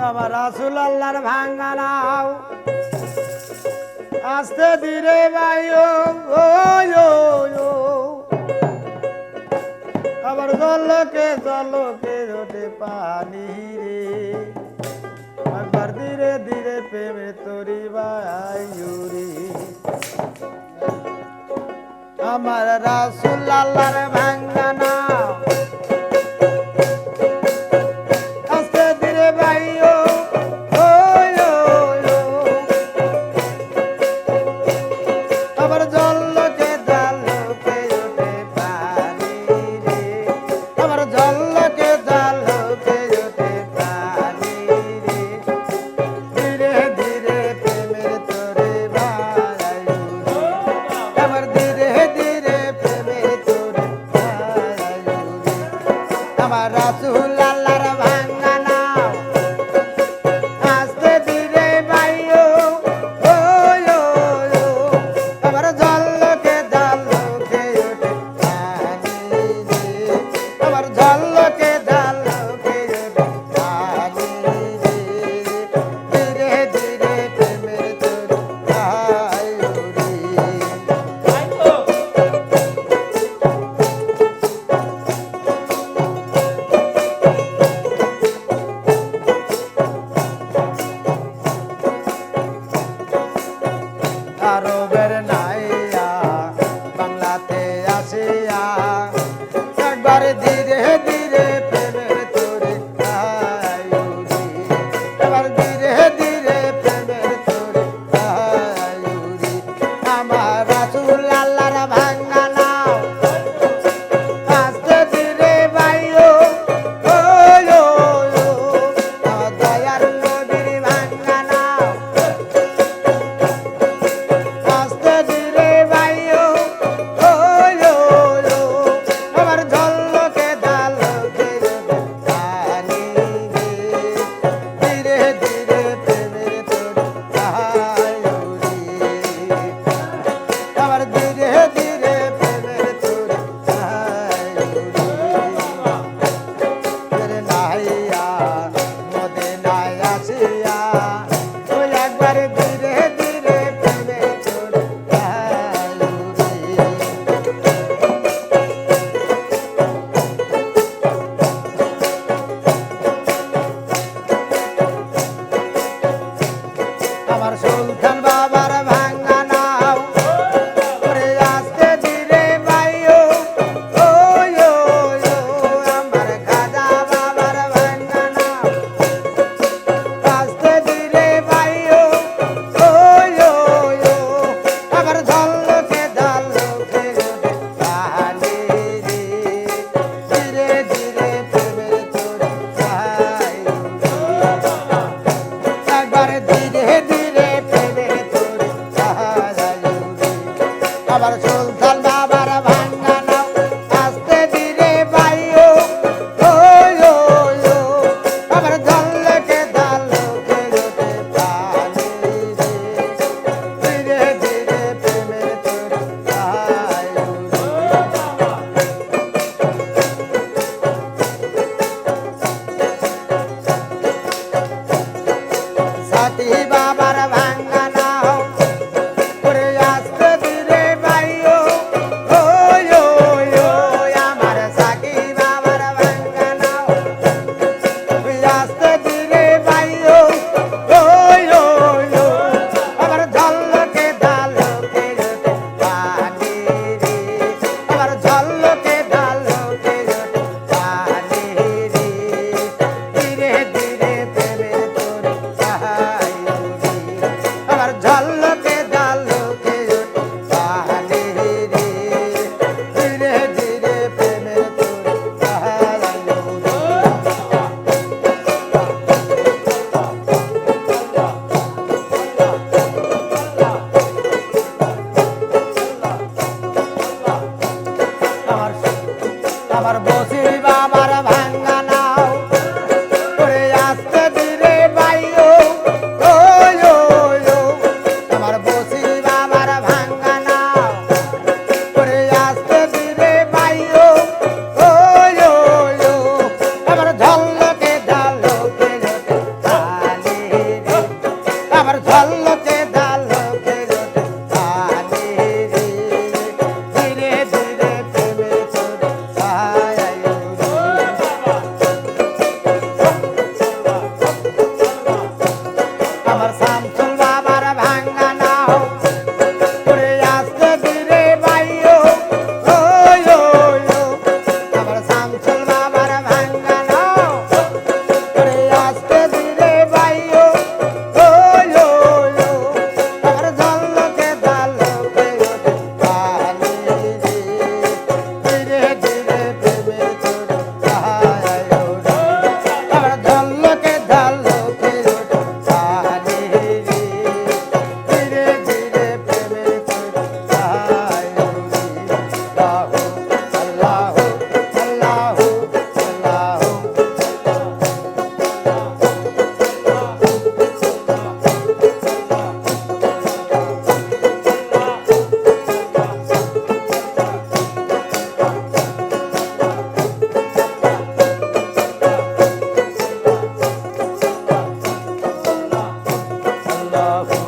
আমার রাসূল আল্লাহর ভাঙ্গা নাও আস্তে ধীরে ভাইও ও আবার জলকে ওঠে পানি রে একবার ধীরে ধীরে প্রেমে তোরি ভাইউরি আমার রাসূল আল্লাহর ভাঙ্গা নাও আস্তে ধীরে ভাইও আবার জলকে ওঠে পানি রে আবার জলকে ওঠে পানি রে ধীরে ধীরে প্রেমের তোরে ভাইউরি আবার ধীরে ধীরে প্রেমের তোরে ভাইউরি আমার রাসূল আল্লাহর ভাঙ্গা নাও আস্তে ধীরে ভাইও আবার জলকে ওঠে পানি রে আবার জলকে ওঠে পানি রে ধীরে ধীরে প্রেমের তোর ভাইউরি আরবের নাইয়া বাংলাতে আসিয়া একবার ধীরে ধীরে প্রেমের তোরে ভাইউরি এবার ধীরে ধীরে প্রেমের তোরে ভাইউরি আমার রাসূল আল্লাহর ভাঙ্গা নাও আস্তে ধীরে ভাইও আমার দয়ার নবীর ভাঙ্গা নাও আস্তে ধীরে ভাইও আবার ঝলকে পানি রে ধীরে ধীরে প্রেমের তোর ভাইউরি আবার ধীরে ধীরে প্রেমের তোর ভাইউরি নাইয়া মদিনায় আসিয়া ওই একবার ধীরে ধীরে প্রেমের তোর ভাইউরি আমার সুলতান বাবার ভাঙ্গা নাও ওরে আস্তে ধীরে ভাইও আমার খাজা বাবার ভাঙ্গা নাও আস্তে ধীরে ভাইও আবার ঝলকে ওঠে পানি রে ধীরে ধীরে প্রেমের তোর ভাইউরি একবার ধীরে ধীরে প্রেমের তোর ভাইউরি আবার সুলতান বাবার ভাঙ্গা নাও আস্তে ধীরে ভাইও আবার ঝলকে ওঠে পানি রে ধীরে ধীরে প্রেমের তোর ভাইউরি সাথী বাবার ভাঙ্গা নাও ওরে আস্তে ধীরে ভাইও আমার সাথী বাবার ভাঙ্গা নাও আস্তে ধীরে ভাইও আবার ঝলকে ওঠে পানি রে আবার ঝলকে ওঠে পানি রে ধীরে ধীরে প্রেমের তোর ভাইউরি প্রভু